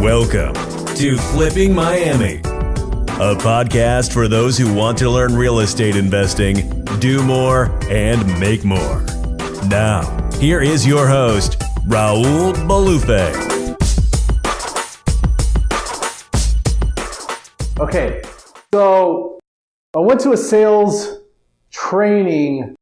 Welcome to Flipping Miami, a podcast for those who want to learn real estate investing, do more, and make more. Now, here is your host, Raul Bolufe. Okay, so I went to a sales training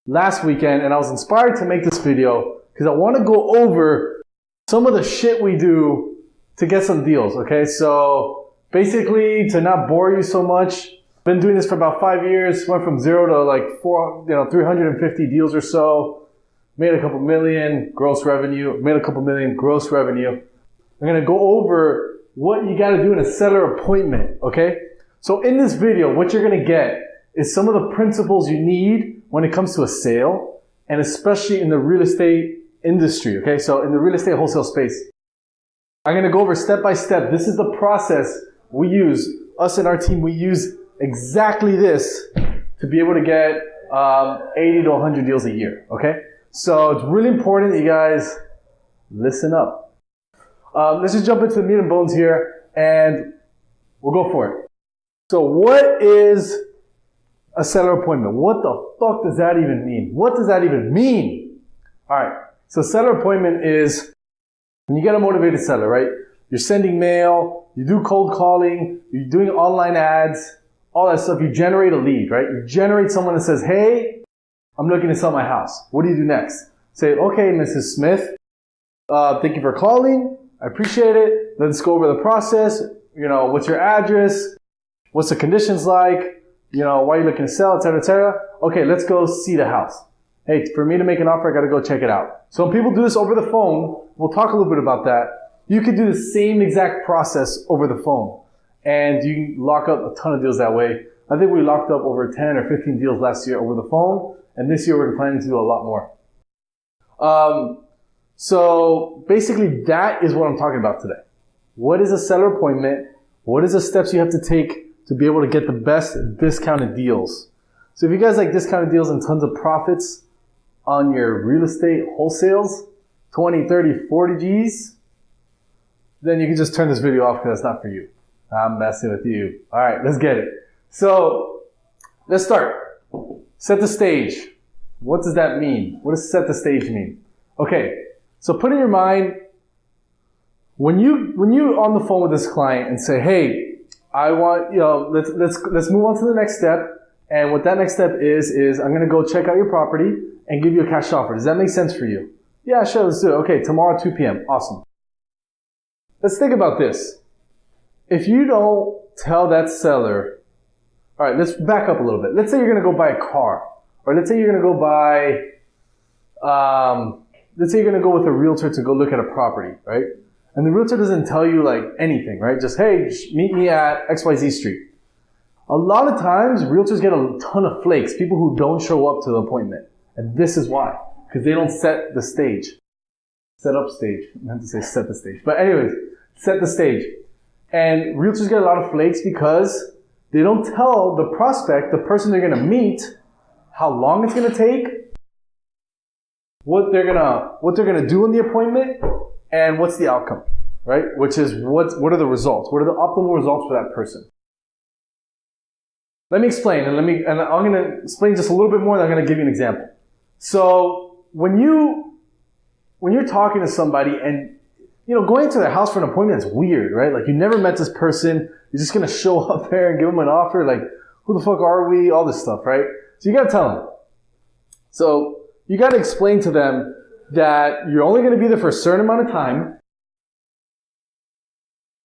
last weekend and I was inspired to make this video because I want to go over some of the shit we do to get some deals, okay? So basically, to not bore you so much, I've been doing this for about 5 years, went from 0 to like 350 deals or so, made a couple million gross revenue, I'm gonna go over what you gotta do in a seller appointment, okay? So in this video, what you're gonna get is some of the principles you need when it comes to a sale, and especially in the real estate industry, okay? So in the real estate wholesale space. I'm going to go over step by step. This is the process we use. Us and our team, we use exactly this to be able to get 80 to 100 deals a year, okay? So it's really important that you guys listen up. Let's just jump into the meat and bones here and we'll go for it. So what is a seller appointment? What the fuck does that even mean? What does that even mean? All right. So seller appointment is when you get a motivated seller, right? You're sending mail, you do cold calling, you're doing online ads, all that stuff. You generate a lead, right? You generate someone that says, hey, I'm looking to sell my house. What do you do next? Say, okay, Mrs. Smith, thank you for calling. I appreciate it. Let's go over the process. You know, what's your address? What's the conditions like? You know, why are you looking to sell, et cetera, et cetera. Okay, let's go see the house. Hey, for me to make an offer, I got to go check it out. So when people do this over the phone, we'll talk a little bit about that. You could do the same exact process over the phone and you can lock up a ton of deals that way. I think we locked up over 10 or 15 deals last year over the phone, and this year we're planning to do a lot more. So basically that is what I'm talking about today. What is a seller appointment? What is the steps you have to take to be able to get the best discounted deals? So if you guys like discounted deals and tons of profits on your real estate wholesales, 20, 30, 40 G's, then you can just turn this video off because it's not for you. I'm messing with you. All right, let's get it. So let's start. Set the stage. What does that mean? What does set the stage mean? Okay, so put in your mind, when you're on the phone with this client and say, hey, I want, let's move on to the next step. And what that next step is I'm going to go check out your property and give you a cash offer. Does that make sense for you? Yeah, sure, let's do it. Okay, tomorrow at 2 p.m. Awesome. Let's think about this. If you don't tell that seller, all right, let's back up a little bit. Let's say you're going to go buy a car, or let's say you're going to go buy, let's say you're going to go with a realtor to go look at a property, right? And the realtor doesn't tell you like anything, right? Just, hey, meet me at XYZ Street. A lot of times, realtors get a ton of flakes, people who don't show up to the appointment. And this is why. Because they don't set the stage. Set up stage. I meant to say set the stage. But anyways, set the stage. And realtors get a lot of flakes because they don't tell the prospect, the person they're going to meet, how long it's going to take, what they're going to do in the appointment, and what's the outcome, right? Which is what are the results? What are the optimal results for that person? Let me explain, and I'm going to explain just a little bit more, and I'm going to give you an example. So when you're talking to somebody and, going to their house for an appointment is weird, right? Like you never met this person. You're just going to show up there and give them an offer. Like, who the fuck are we? All this stuff, right? So you got to tell them. So you got to explain to them that you're only going to be there for a certain amount of time.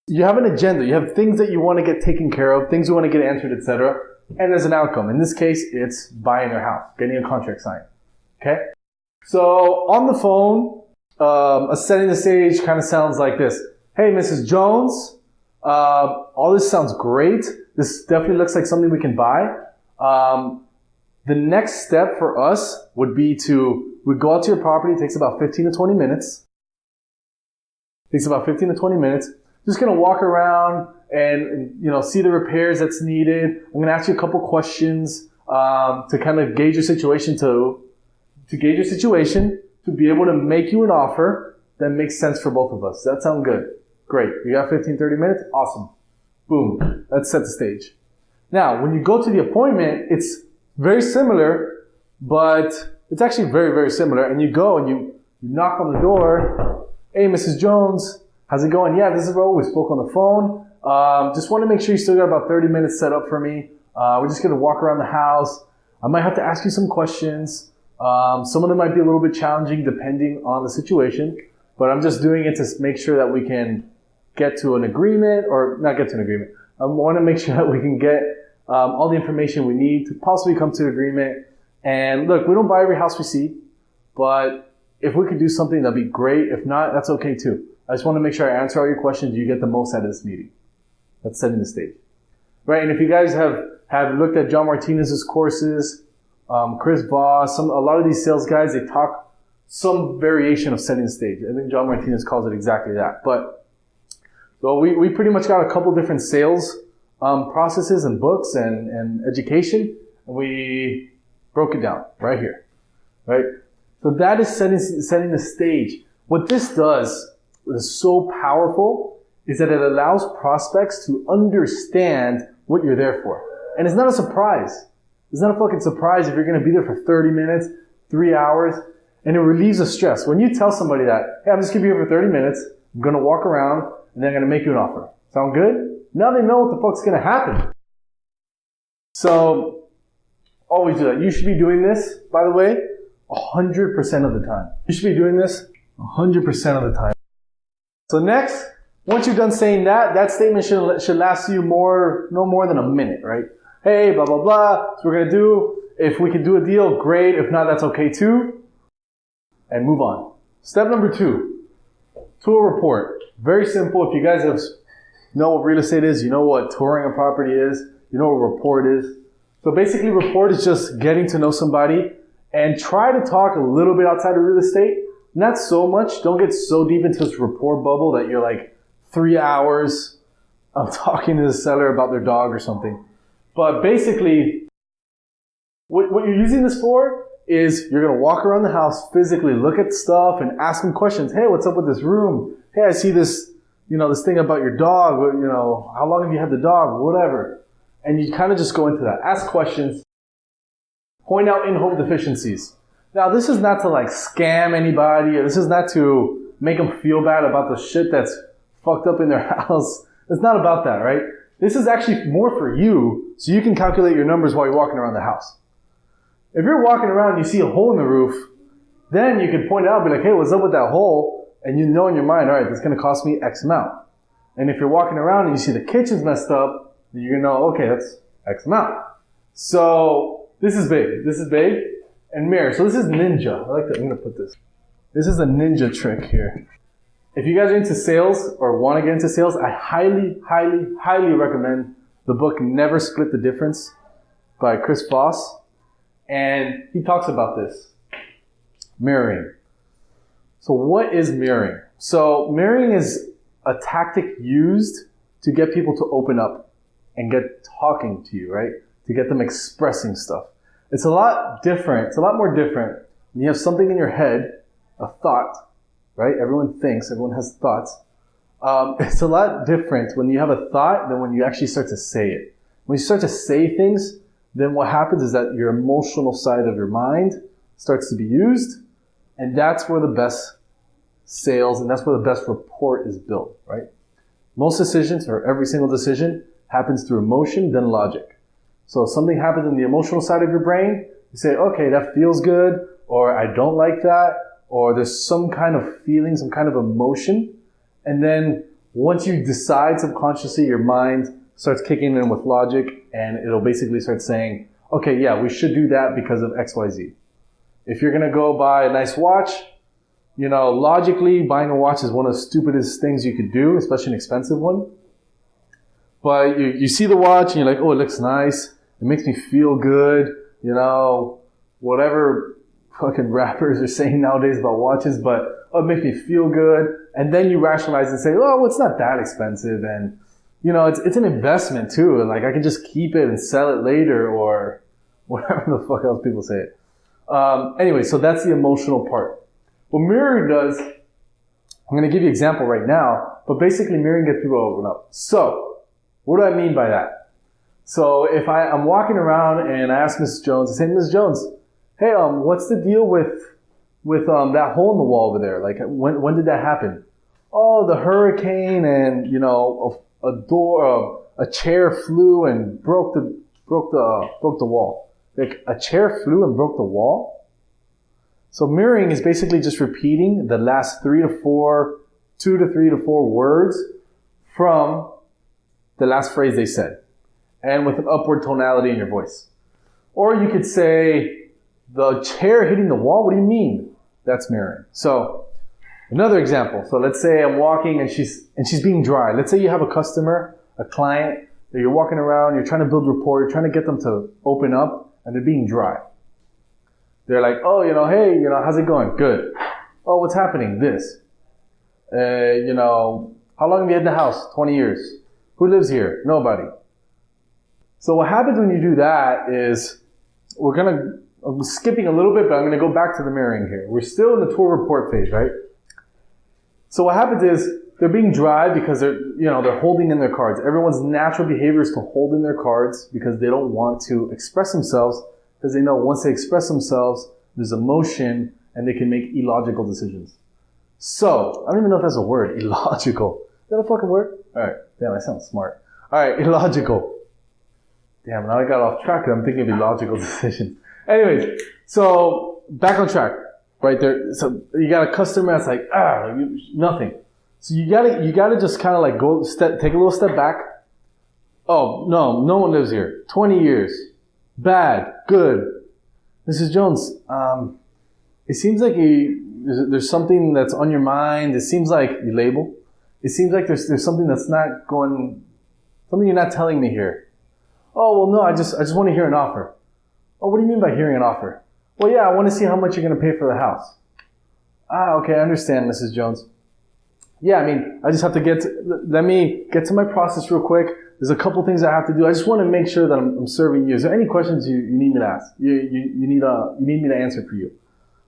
You have an agenda. You have things that you want to get taken care of, things you want to get answered, etc. And there's an outcome. In this case, it's buying their house, getting a contract signed. Okay? So on the phone, setting the stage kind of sounds like this. Hey, Mrs. Jones, all this sounds great. This definitely looks like something we can buy. The next step for us would be we go out to your property. It takes about 15 to 20 minutes. Just going to walk around and see the repairs that's needed. I'm going to ask you a couple questions to kind of gauge your situation to gauge your situation to be able to make you an offer that makes sense for both of us. Does that sound good? Great. You got 15, 30 minutes? Awesome. Boom. Let's set the stage. Now, when you go to the appointment, it's very similar, but it's actually very, very similar. And you go and you knock on the door. Hey, Mrs. Jones, how's it going? Yeah, this is Raul. We spoke on the phone. Just want to make sure you still got about 30 minutes set up for me. We're just going to walk around the house. I might have to ask you some questions. Some of them might be a little bit challenging depending on the situation, but I'm just doing it to make sure that we can get to an agreement, or not get to an agreement. I want to make sure that we can get all the information we need to possibly come to an agreement. And look, we don't buy every house we see, but if we could do something, that'd be great. If not, that's okay too. I just want to make sure I answer all your questions. You get the most out of this meeting. That's setting the stage. Right? And if you guys have looked at John Martinez's courses, Chris Voss, a lot of these sales guys, they talk some variation of setting the stage. I think John Martinez calls it exactly that. But so we pretty much got a couple different sales processes and books and education. And we broke it down right here. Right? So that is setting the stage. What this does, what is so powerful, is that it allows prospects to understand what you're there for. And it's not a surprise. It's not a fucking surprise if you're going to be there for 30 minutes, 3 hours, and it relieves the stress. When you tell somebody that, hey, I'm just going to be here for 30 minutes, I'm going to walk around, and then I'm going to make you an offer. Sound good? Now they know what the fuck's going to happen. So, always do that. You should be doing this, by the way, 100% of the time. You should be doing this 100% of the time. So next, once you're done saying that, that statement should last you no more than a minute, right? Hey, blah, blah, blah. That's what we're going to do. If we can do a deal, great. If not, that's okay too. And move on. Step number 2, tour report. Very simple. If you guys know what real estate is, you know what touring a property is, you know what report is. So basically, report is just getting to know somebody and try to talk a little bit outside of real estate. Not so much. Don't get so deep into this rapport bubble that you're like 3 hours of talking to the seller about their dog or something. But basically, what you're using this for is you're going to walk around the house, physically look at stuff and ask them questions. Hey, what's up with this room? Hey, I see this, this thing about your dog. How long have you had the dog? Whatever. And you kind of just go into that. Ask questions. Point out in-home deficiencies. Now, this is not to like scam anybody, or this is not to make them feel bad about the shit that's fucked up in their house. It's not about that, right? This is actually more for you, so you can calculate your numbers while you're walking around the house. If you're walking around and you see a hole in the roof, then you can point it out and be like, hey, what's up with that hole? And you know in your mind, all right, that's going to cost me X amount. And if you're walking around and you see the kitchen's messed up, then you're going to know, okay, that's X amount. So this is big. This is big. And mirror. So this is ninja. I'm going to put this. This is a ninja trick here. If you guys are into sales or want to get into sales, I highly, highly, highly recommend the book Never Split the Difference by Chris Voss. And he talks about this. Mirroring. So what is mirroring? So mirroring is a tactic used to get people to open up and get talking to you, right? To get them expressing stuff. It's a lot different. It's a lot more different when you have something in your head, a thought, right? Everyone thinks, everyone has thoughts. It's a lot different when you have a thought than when you actually start to say it. When you start to say things, then what happens is that your emotional side of your mind starts to be used, and that's where the best sales and that's where the best rapport is built, right? Most decisions, or every single decision, happens through emotion, then logic. So if something happens in the emotional side of your brain, you say, okay, that feels good, or I don't like that, or there's some kind of feeling, some kind of emotion. And then once you decide subconsciously, your mind starts kicking in with logic, and it'll basically start saying, okay, yeah, we should do that because of X, Y, Z. If you're going to go buy a nice watch, logically, buying a watch is one of the stupidest things you could do, especially an expensive one. But you see the watch, and you're like, oh, it looks nice. It makes me feel good, whatever fucking rappers are saying nowadays about watches, but it makes me feel good. And then you rationalize and say, oh, well, it's not that expensive. And, it's an investment too. And like, I can just keep it and sell it later, or whatever the fuck else people say it. Anyway, so that's the emotional part. What mirroring does, I'm going to give you an example right now, But basically, mirroring gets people to open up. So, what do I mean by that? So, if I'm walking around and I ask Mrs. Jones, I say, Mrs. Jones, hey, what's the deal with that hole in the wall over there? Like, when did that happen? Oh, the hurricane, and a chair flew and broke the wall. Like, a chair flew and broke the wall? So mirroring is basically just repeating the last 2 to 3 to 4 words from the last phrase they said, and with an upward tonality in your voice. Or you could say, the chair hitting the wall? What do you mean? That's mirroring. So, another example. So let's say I'm walking and she's being dry. Let's say you have a customer, a client, that you're walking around, you're trying to build rapport, you're trying to get them to open up, and they're being dry. They're like, oh, hey, how's it going? Good. Oh, what's happening? This. How long have you had the house? 20 years. Who lives here? Nobody. So what happens when you do that is, I'm skipping a little bit, but I'm going to go back to the mirroring here. We're still in the tour report phase, right? So what happens is, they're being dry because they're holding in their cards. Everyone's natural behavior is to hold in their cards because they don't want to express themselves, because they know once they express themselves, there's emotion and they can make illogical decisions. So, I don't even know if that's a word, illogical. Is that a fucking word? Alright, damn, I sound smart. Alright, illogical. Damn, now I got off track and I'm thinking of illogical decisions. Anyways, so back on track, right there. So you got a customer that's like, nothing. So you gotta just kind of like take a little step back. Oh, no one lives here. 20 years. Bad. Good. Mrs. Jones, it seems like there's something that's on your mind. It seems like you label. It seems like there's something that's not going, something you're not telling me here. Oh, well, no, I just want to hear an offer. Oh, what do you mean by hearing an offer? Well, yeah, I want to see how much you're going to pay for the house. Okay, I understand, Mrs. Jones. Yeah, I just have to let me get to my process real quick. There's a couple things I have to do. I just want to make sure that I'm serving you. Is there any questions you need me to ask? You need me to answer for you?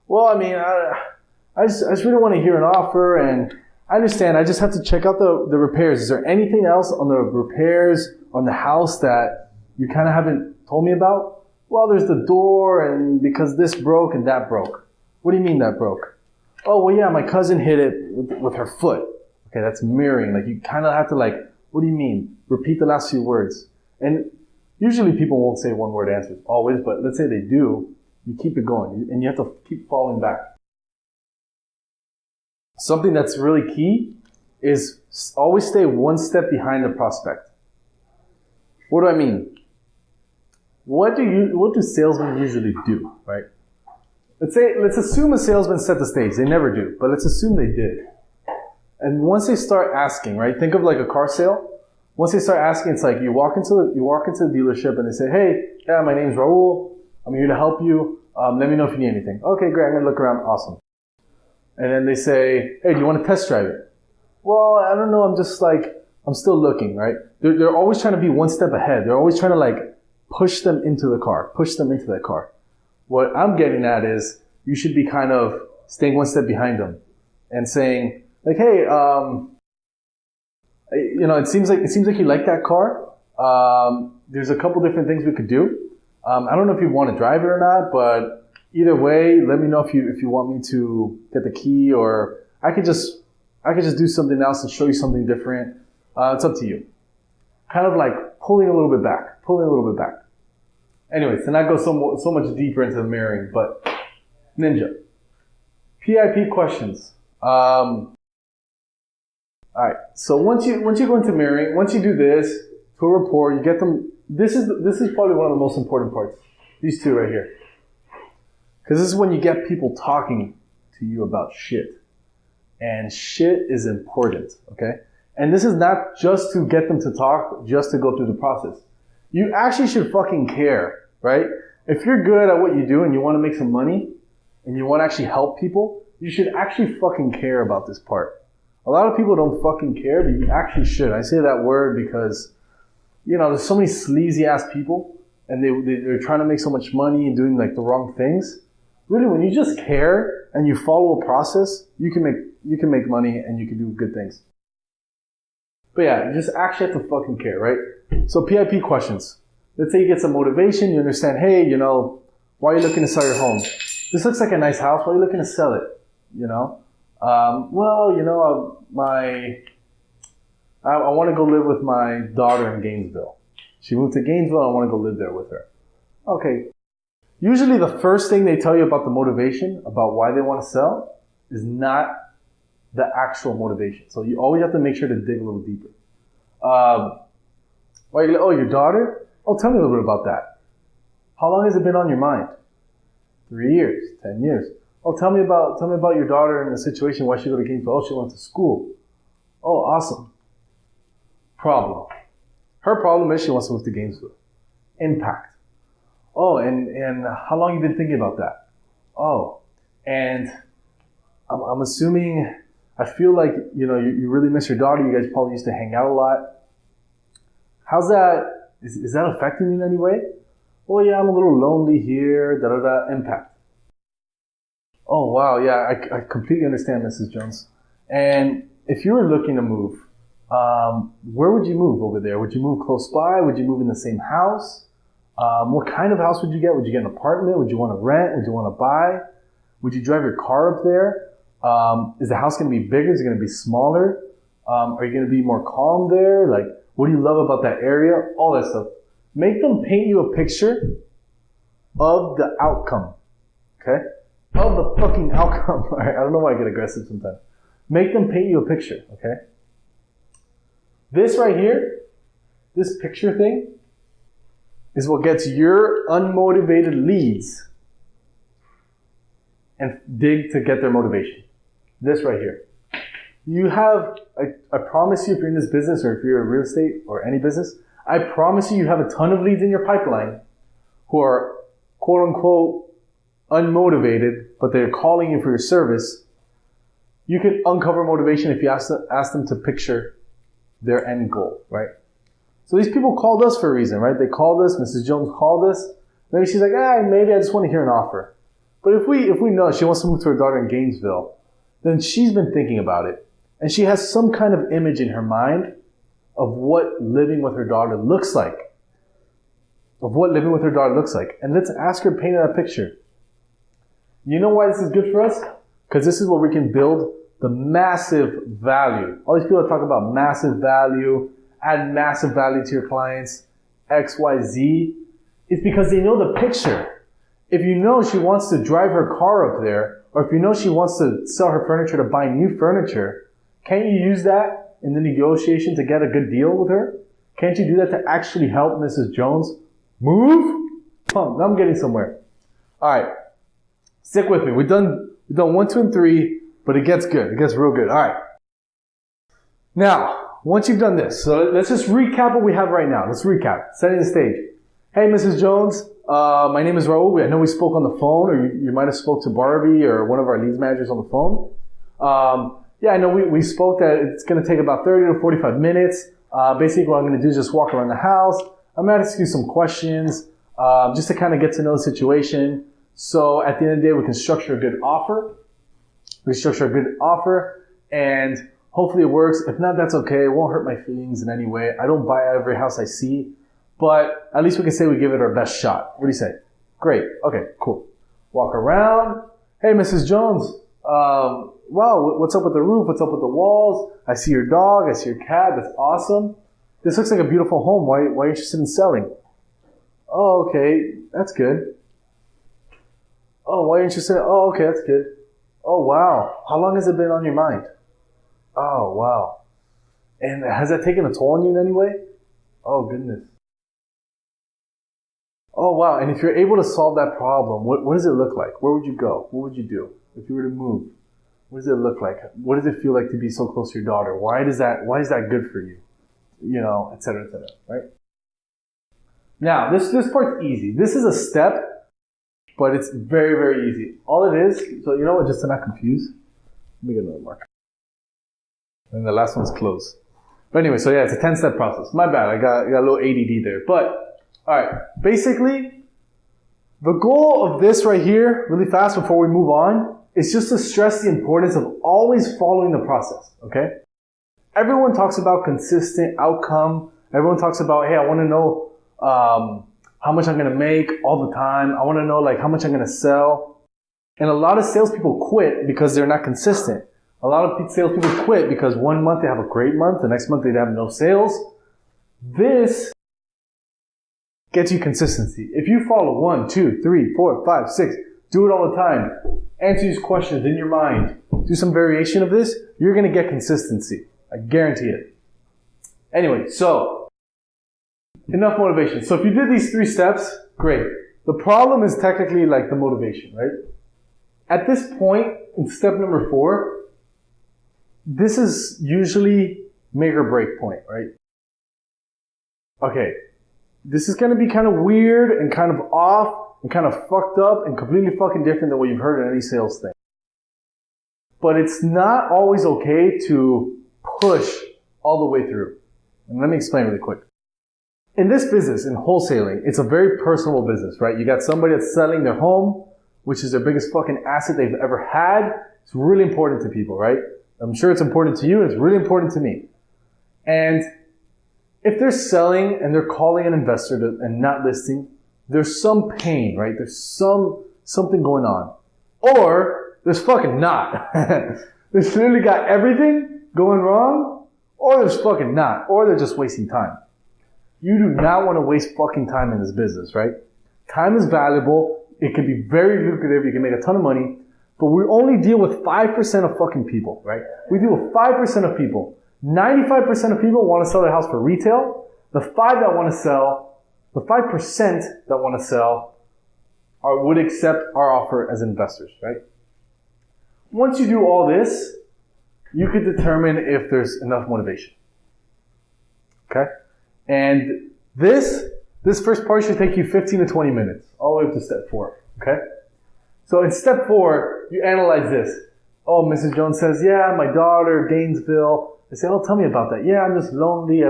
Well, I just really want to hear an offer, and I understand. I just have to check out the repairs. Is there anything else on the repairs on the house that you kind of haven't told me about? Well, there's the door, and because this broke and that broke. What do you mean that broke? Oh, well, yeah, my cousin hit it with her foot. Okay, that's mirroring. Like, you kind of have to what do you mean? Repeat the last few words. And usually people won't say one word answers, always, but let's say they do, you keep it going, and you have to keep falling back. Something that's really key is always stay one step behind the prospect. What do I mean? What do salesmen usually do, right? Let's assume a salesman set the stage. They never do, but let's assume they did. And once they start asking, right? Think of like a car sale. Once they start asking, it's like you walk into the dealership and they say, "Hey, yeah, my name's Raul. I'm here to help you. Let me know if you need anything." Okay, great. I'm gonna look around. Awesome. And then they say, "Hey, do you want to test drive it?" Well, I don't know. I'm still looking, right? They're always trying to be one step ahead. They're always trying to push them into the car, push them into that car. What I'm getting at is you should be kind of staying one step behind them and saying, "Hey, it seems like you like that car. There's a couple different things we could do. I don't know if you want to drive it or not, but either way, let me know if you want me to get the key, or I could just do something else and show you something different. It's up to you." Kind of like pulling a little bit back. Anyways, to not go so much deeper into the mirroring, but Ninja. PIP questions. All right. So once you go into mirroring, once you do this to a rapport, you get them. This is probably one of the most important parts. These two right here, because this is when you get people talking to you about shit, and shit is important. Okay. And this is not just to get them to talk, just to go through the process. You actually should fucking care, right? If you're good at what you do and you want to make some money and you want to actually help people, you should actually fucking care about this part. A lot of people don't fucking care, but you actually should. I say that word because, there's so many sleazy ass people and they're trying to make so much money and doing the wrong things. Really, when you just care and you follow a process, you can make money and you can do good things. But yeah, you just actually have to fucking care, right? So PIP questions. Let's say you get some motivation. You understand, hey, why are you looking to sell your home? This looks like a nice house. Why are you looking to sell it? I want to go live with my daughter in Gainesville. She moved to Gainesville. I want to go live there with her. Okay. Usually the first thing they tell you about the motivation, about why they want to sell, is not the actual motivation. So you always have to make sure to dig a little deeper. Your daughter? Oh, tell me a little bit about that. How long has it been on your mind? 3 years, 10 years. Oh, tell me about your daughter in the situation. Why she go to Gainesville? Oh, she went to school. Oh, awesome. Problem. Her problem is she wants to move to Gainesville. Impact. Oh, and how long you been thinking about that? Oh, and I'm assuming, I feel like, you really miss your daughter. You guys probably used to hang out a lot. How's that? Is that affecting you in any way? Oh yeah, I'm a little lonely here, impact. Oh wow, yeah, I completely understand, Mrs. Jones. And if you were looking to move, where would you move over there? Would you move close by? Would you move in the same house? What kind of house would you get? Would you get an apartment? Would you want to rent? Would you want to buy? Would you drive your car up there? Is the house going to be bigger? Is it going to be smaller? Are you going to be more calm there? Like, what do you love about that area? All that stuff. Make them paint you a picture of the outcome. Okay? Of the fucking outcome. All right? I don't know why I get aggressive sometimes. Make them paint you a picture. Okay? This right here, this picture thing, is what gets your unmotivated leads and dig to get their motivation. This right here. You have, I promise you, if you're in this business or if you're in real estate or any business, I promise you have a ton of leads in your pipeline who are quote unquote unmotivated, but they're calling you for your service. You can uncover motivation if you ask them to picture their end goal, right? So these people called us for a reason, right? They called us, Mrs. Jones called us. Maybe she's like, maybe I just want to hear an offer. But if we know she wants to move to her daughter in Gainesville, then she's been thinking about it. And she has some kind of image in her mind of what living with her daughter looks like. And let's ask her to paint that picture. You know why this is good for us? Because this is where we can build the massive value. All these people that talk about massive value, add massive value to your clients, X, Y, Z. It's because they know the picture. If you know she wants to drive her car up there, or if you know she wants to sell her furniture to buy new furniture, can't you use that in the negotiation to get a good deal with her? Can't you do that to actually help Mrs. Jones move? Now I'm getting somewhere. All right. Stick with me. We've done 1, 2, and 3, but it gets good. It gets real good. All right. Now, once you've done this, so let's just recap what we have right now. Let's recap. Setting the stage. Hey, Mrs. Jones. My name is Raul. I know we spoke on the phone, or you might have spoke to Barbie or one of our leads managers on the phone. I know we spoke that it's going to take about 30 to 45 minutes. Basically, what I'm going to do is just walk around the house. I'm going to ask you some questions just to kind of get to know the situation. So at the end of the day, we can structure a good offer. And hopefully it works. If not, that's okay. It won't hurt my feelings in any way. I don't buy every house I see. But at least we can say we give it our best shot. What do you say? Great. Okay, cool. Walk around. Hey, Mrs. Jones. Wow, what's up with the roof? What's up with the walls? I see your dog. I see your cat. That's awesome. This looks like a beautiful home. Why are you interested in selling? Oh, okay. That's good. Oh, why are you interested? Oh, okay. That's good. Oh, wow. How long has it been on your mind? Oh, wow. And has that taken a toll on you in any way? Oh, goodness. Oh, wow. And if you're able to solve that problem, what does it look like? Where would you go? What would you do if you were to move? What does it look like? What does it feel like to be so close to your daughter? Why is that good for you? Et cetera, right? Now, this part's easy. This is a step, but it's very, very easy. All it is, so you know what, just to not confuse, let me get another marker. And the last one's close. But anyway, so yeah, it's a 10-step process. My bad, I got a little ADD there. But, alright, basically, the goal of this right here, really fast before we move on, is just to stress the importance of always following the process, okay? Everyone talks about consistent outcome. Everyone talks about, hey, I want to know how much I'm going to make all the time. I want to know like how much I'm going to sell. And a lot of salespeople quit because they're not consistent. A lot of salespeople quit because one month they have a great month, the next month they have no sales. This gets you consistency. If you follow 1, 2, 3, 4, 5, 6, do it all the time, answer these questions in your mind, do some variation of this, you're going to get consistency. I guarantee it. Anyway, so enough motivation. So if you did these 3 steps, great. The problem is technically like the motivation, right? At this point, in step number 4, this is usually make or break point, right? Okay, this is going to be kind of weird and kind of off and kind of fucked up and completely fucking different than what you've heard in any sales thing. But it's not always okay to push all the way through. And let me explain really quick. In this business, in wholesaling, it's a very personal business, right? You got somebody that's selling their home, which is their biggest fucking asset they've ever had. It's really important to people, right? I'm sure it's important to you, and it's really important to me. And if they're selling and they're calling an investor and not listing, there's some pain, right? There's something going on. Or there's fucking not. There's literally got everything going wrong, or there's fucking not. Or they're just wasting time. You do not want to waste fucking time in this business, right? Time is valuable. It can be very lucrative. You can make a ton of money. But we only deal with 5% of fucking people, right? We deal with 5% of people. 95% of people want to sell their house for retail. The 5% that want to sell would accept our offer as investors, right? Once you do all this, you could determine if there's enough motivation. Okay? And this first part should take you 15 to 20 minutes, all the way up to step 4. Okay? So in step 4, you analyze this. Oh, Mrs. Jones says, yeah, my daughter, Gainesville. I say, oh, tell me about that. Yeah, I'm just lonely.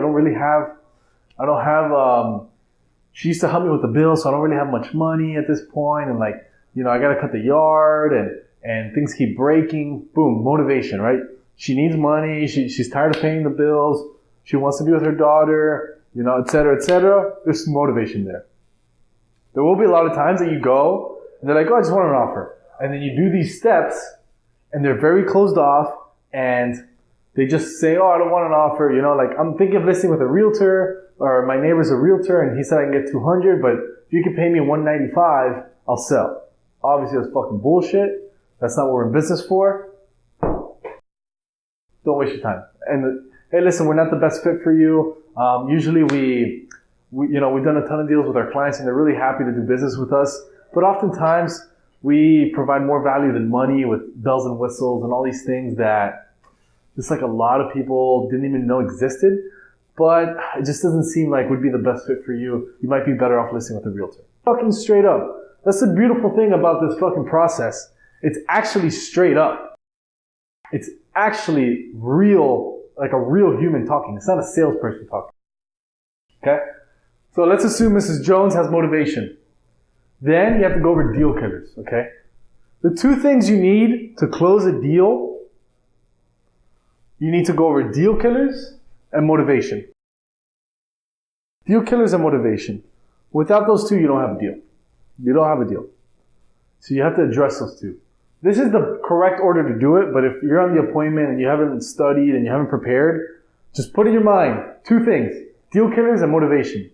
She used to help me with the bills, so I don't really have much money at this point. And like, you know, I got to cut the yard and things keep breaking. Boom, motivation, right? She needs money. She's tired of paying the bills. She wants to be with her daughter, you know, et cetera, et cetera. There's some motivation there. There will be a lot of times that you go and they're like, oh, I just want an offer. And then you do these steps and they're very closed off and they just say, oh, I don't want an offer. You know, like I'm thinking of listing with a realtor or my neighbor's a realtor and he said I can get 200, but if you can pay me 195, I'll sell. Obviously that's fucking bullshit. That's not what we're in business for. Don't waste your time. And hey, listen, we're not the best fit for you. Usually we've done a ton of deals with our clients and they're really happy to do business with us. But oftentimes we provide more value than money with bells and whistles and all these things that just like a lot of people didn't even know existed. But it just doesn't seem like would be the best fit for you. You might be better off listing with a realtor. Fucking straight up. That's the beautiful thing about this fucking process. It's actually straight up. It's actually real, like a real human talking. It's not a salesperson talking. Okay? So let's assume Mrs. Jones has motivation. Then you have to go over deal killers, okay? The 2 things you need to close a deal, you need to go over deal killers and motivation. Deal killers and motivation. Without those 2, you don't have a deal. You don't have a deal. So you have to address those 2. This is the correct order to do it, but if you're on the appointment and you haven't studied and you haven't prepared, just put in your mind 2 things. Deal killers and motivation.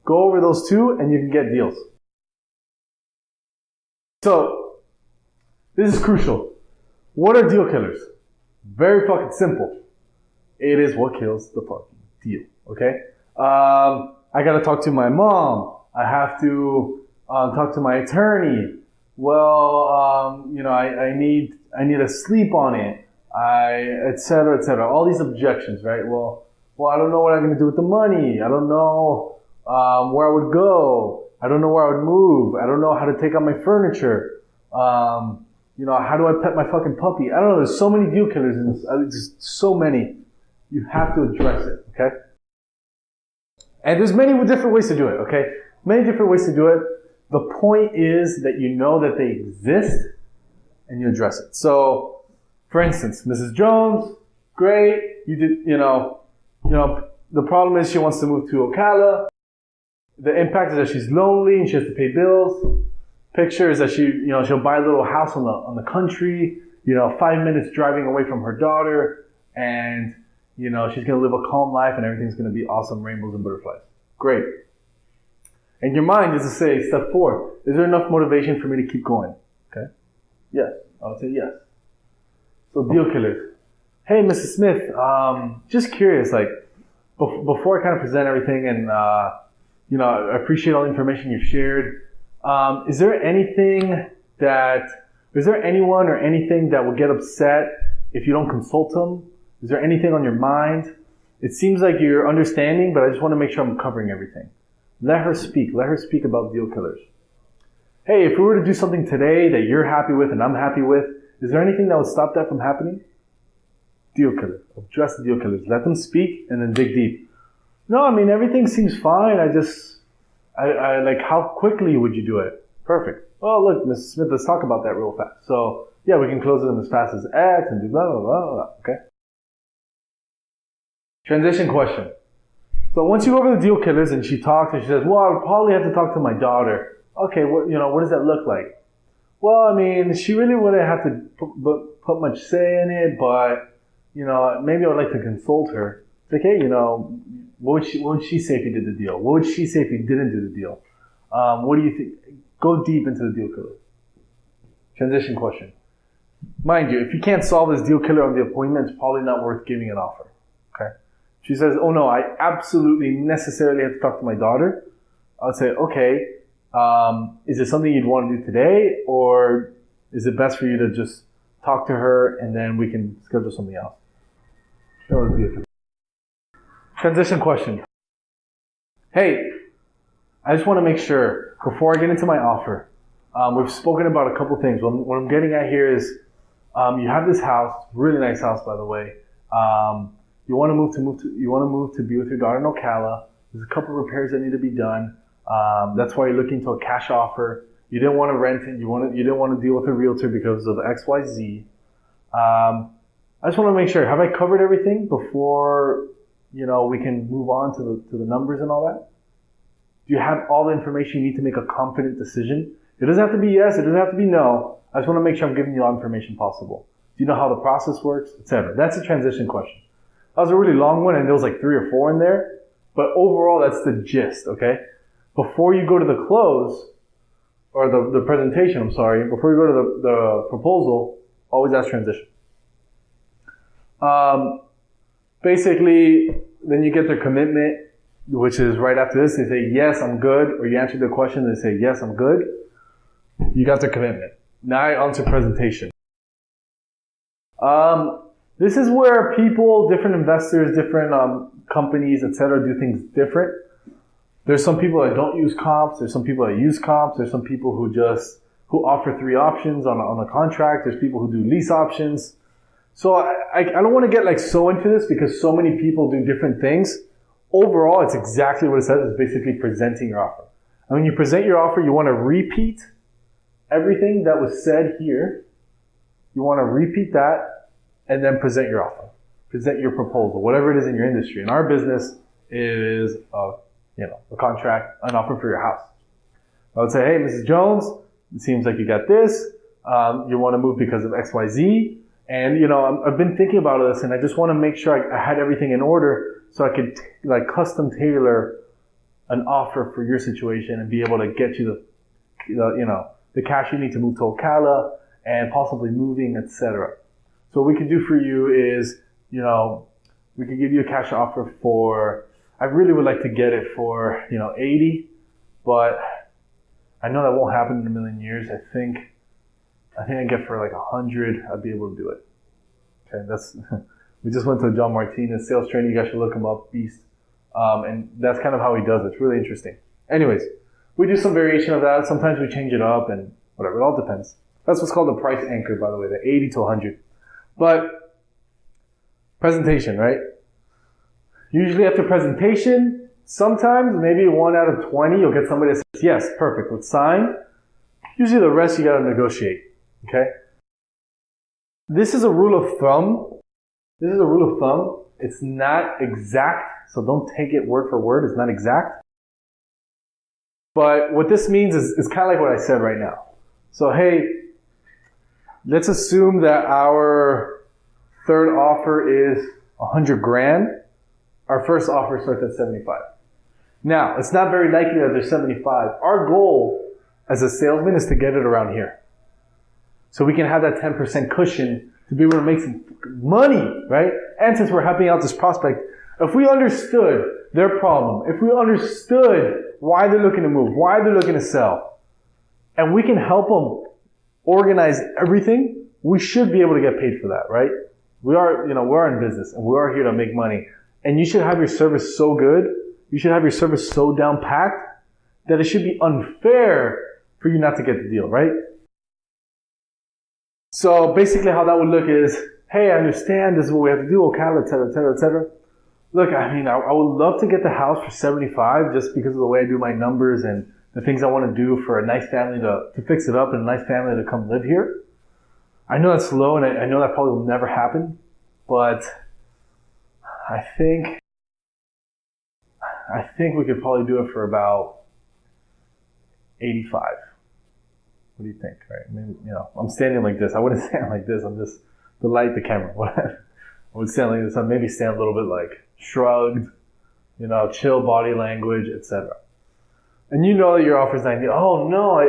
Go over those 2 and you can get deals. So, this is crucial. What are deal killers? Very fucking simple. It is what kills the fucking deal, okay? I gotta talk to my mom. I have to talk to my attorney. Well, I need to sleep on it. Et cetera, et cetera. All these objections, right? Well, I don't know what I'm going to do with the money. I don't know where I would go. I don't know where I would move. I don't know how to take out my furniture. How do I pet my fucking puppy? I don't know. There's so many deal killers in this. Just so many. You have to address it, okay? And there's many different ways to do it, okay? Many different ways to do it. The point is that you know that they exist and you address it. So, for instance, Mrs. Jones Great. You did, the problem is she wants to move to Ocala. The impact is that she's lonely and she has to pay bills. Picture is that she'll buy a little house on the country, 5 minutes driving away from her daughter, and she's gonna live a calm life and everything's gonna be awesome, rainbows and butterflies. Great. And your mind is to say, step 4, is there enough motivation for me to keep going? Okay? Yes. I would say yes. So deal killers. Hey, Mrs. Smith, just curious, before I kind of present everything and, I appreciate all the information you've shared. Is there anyone or anything that will get upset if you don't consult them? Is there anything on your mind? It seems like you're understanding, but I just want to make sure I'm covering everything. Let her speak. Let her speak about deal killers. Hey, if we were to do something today that you're happy with and I'm happy with, is there anything that would stop that from happening? Deal killers. Address the deal killers. Let them speak and then dig deep. No, everything seems fine. I like, how quickly would you do it? Perfect. Well, look, Mrs. Smith, let's talk about that real fast. So, yeah, we can close it in as fast as X and do blah, blah, blah, blah. Okay? Transition question. So once you go over the deal killers and she talks and she says, well, I would probably have to talk to my daughter. Okay, what does that look like? Well, she really wouldn't have to put much say in it, but, maybe I would like to consult her. It's like, hey, what would she say if you did the deal? What would she say if you didn't do the deal? What do you think? Go deep into the deal killer. Transition question. Mind you, if you can't solve this deal killer on the appointment, it's probably not worth giving an offer. Okay? She says, oh no, I absolutely necessarily have to talk to my daughter. I would say, okay, is it something you'd want to do today, or is it best for you to just talk to her and then we can schedule something else? That was beautiful. Transition question. Hey, I just want to make sure, before I get into my offer, we've spoken about a couple things. What I'm getting at here is, you have this house, really nice house, by the way. You want to move to be with your daughter in Ocala. There's a couple repairs that need to be done. That's why you're looking to a cash offer. You didn't want to rent it. You didn't want to deal with a realtor because of X, Y, Z. I just want to make sure. Have I covered everything before we can move on to the numbers and all that? Do you have all the information you need to make a confident decision? It doesn't have to be yes. It doesn't have to be no. I just want to make sure I'm giving you all the information possible. Do you know how the process works, etc.? That's a transition question. That was a really long one, and there was like 3 or 4 in there. But overall, that's the gist, okay? Before you go to the close, or the presentation, before you go to the proposal, always ask transition. Basically, then you get their commitment, which is right after this. They say, yes, I'm good. Or you answer the question, they say, yes, I'm good. You got their commitment. Now on to presentation. This is where people, different investors, different companies, etc., do things different. There's some people that don't use comps. There's some people that use comps. There's some people who offer 3 options on a contract. There's people who do lease options. So I don't want to get so into this because so many people do different things. Overall, it's exactly what it says. It's basically presenting your offer. And when you present your offer, you want to repeat everything that was said here. You want to repeat that and then present your offer. Present your proposal, whatever it is in your industry. In our business, it is a contract, an offer for your house. I would say, hey, Mrs. Jones, it seems like you got this. You want to move because of X, Y, Z. And, I've been thinking about this, and I just want to make sure I had everything in order so I could custom tailor an offer for your situation and be able to get you the cash you need to move to Ocala and possibly moving, etc. So what we could do for you is, we could give you a cash offer for, I really would like to get it for, 80, but I know that won't happen in a million years. I think I get for 100, I'd be able to do it. Okay, we just went to John Martinez sales training. You guys should look him up, beast. And that's kind of how he does it. It's really interesting. Anyways, we do some variation of that. Sometimes we change it up and whatever. It all depends. That's what's called the price anchor, by the way, the 80 to 100. But presentation, right? Usually after presentation, sometimes maybe 1 out of 20, you'll get somebody that says, yes, perfect, let's sign. Usually the rest you got to negotiate. Okay? This is a rule of thumb This is a rule of thumb. It's not exact, so don't take it word for word. It's not exact. But what this means is kind of like what I said right now. So, hey, let's assume that our third offer is 100 grand. Our first offer starts at 75. Now, it's not very likely that there's 75. Our goal as a salesman is to get it around here. So we can have that 10% cushion to be able to make some money, right? And since we're helping out this prospect, if we understood their problem, if we understood why they're looking to move, why they're looking to sell, and we can help them organize everything, we should be able to get paid for that, right? We're in business and we are here to make money. And you should have your service so good, you should have your service so down packed that it should be unfair for you not to get the deal, right? So basically how that would look is, hey, I understand this is what we have to do, okay, et cetera, et cetera, et cetera. Look, I mean, I would love to get the house for 75 just because of the way I do my numbers and the things I want to do for a nice family to fix it up and a nice family to come live here. I know that's low and I know that probably will never happen, but I think we could probably do it for about 85. What do you think? Right? I mean, I'm standing like this. I wouldn't stand like this. I'm just to light the camera. Whatever. I would stand like this. I'd maybe stand a little bit like shrugged, chill body language, etc. And you know that your offer's 90. Oh no,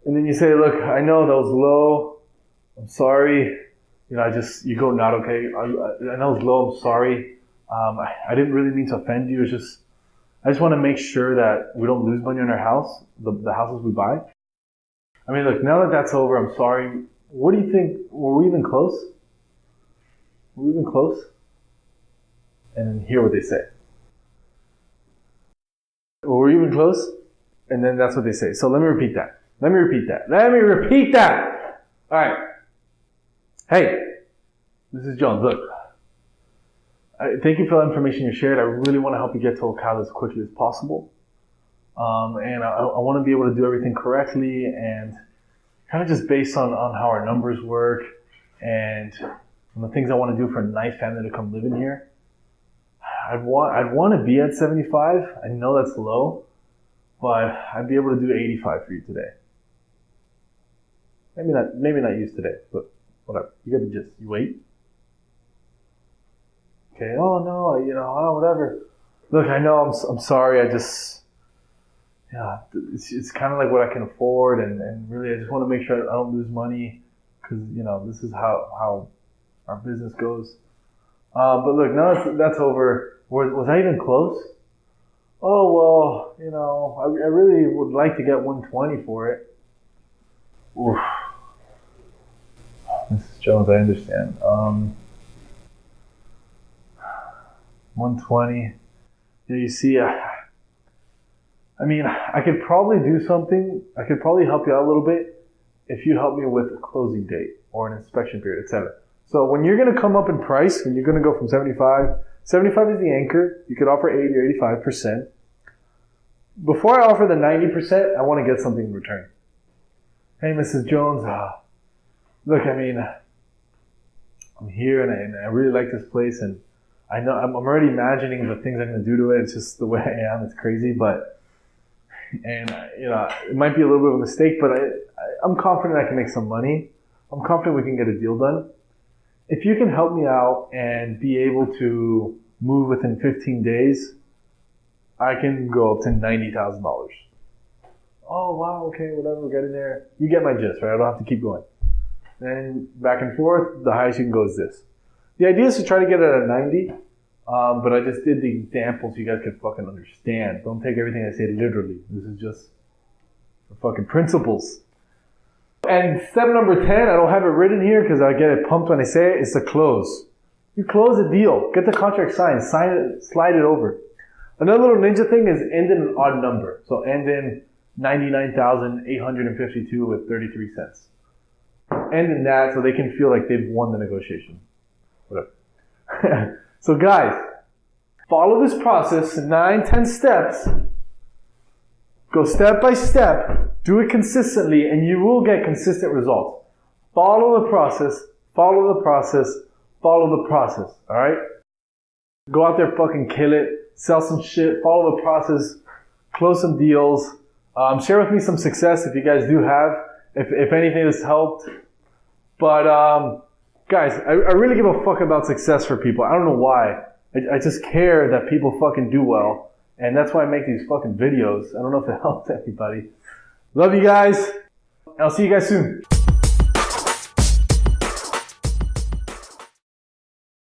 and then you say, look, I know that was low. I'm sorry. You go, not okay. I know it's low. I'm sorry. I didn't really mean to offend you. I just want to make sure that we don't lose money on our house, the houses we buy. I mean, look, now that that's over, I'm sorry. What do you think? Were we even close? Were we even close? And then hear what they say. Were we even close? And then that's what they say. So let me repeat that. Let me repeat that. All right. Hey, this is Jones. Look, thank you for the information you shared. I really want to help you get to Ocala as quickly as possible. And I want to be able to do everything correctly and kind of just based on how our numbers work and on the things I want to do for a nice family to come live in here. I'd want to be at 75. I know that's low, but I'd be able to do 85 for you today. Maybe not use today, but whatever. You got to just, you wait. Okay, oh no, whatever. Look, I know I'm sorry, it's kind of like what I can afford, and really I just want to make sure I don't lose money, because, this is how our business goes. But look, now that's over. Was I even close? Oh, well, I really would like to get 120 for it. Oof. Mrs. Jones, I understand. 120. Yeah, you see, I mean, I could probably do something. I could probably help you out a little bit if you help me with a closing date or an inspection period, etc. So when you're going to come up in price, when you're going to go from 75 is the anchor. You could offer 80 or 85%. Before I offer the 90%, I want to get something in return. Hey, Mrs. Jones, look, I mean, I'm here and I really like this place, and I know I'm already imagining the things I'm going to do to it. It's just the way I am. It's crazy, it might be a little bit of a mistake, but I'm confident I can make some money. I'm confident we can get a deal done. If you can help me out and be able to move within 15 days, I can go up to $90,000. Oh, wow, okay, whatever, we're getting there. You get my gist, right? I don't have to keep going. Then back and forth, the highest you can go is this. The idea is to try to get it at 90, but I just did the examples so you guys could fucking understand. Don't take everything I say literally. This is just the fucking principles. And step number 10, I don't have it written here because I get it pumped when I say it, is to close. You close the deal. Get the contract signed. Sign it, slide it over. Another little ninja thing is end in an odd number. So end in 99,852 with 33 cents. End in that so they can feel like they've won the negotiation. Whatever. So guys, follow this process, 9-10 steps. Go step by step. Do it consistently and you will get consistent results. Follow the process. Follow the process. follow the process, all right? Go out there, fucking kill it, sell some shit, follow the process, close some deals. Share with me some success if you guys do have, if anything has helped. But guys, I really give a fuck about success for people. I don't know why. I just care that people fucking do well. And that's why I make these fucking videos. I don't know if it helps anybody. Love you guys. I'll see you guys soon.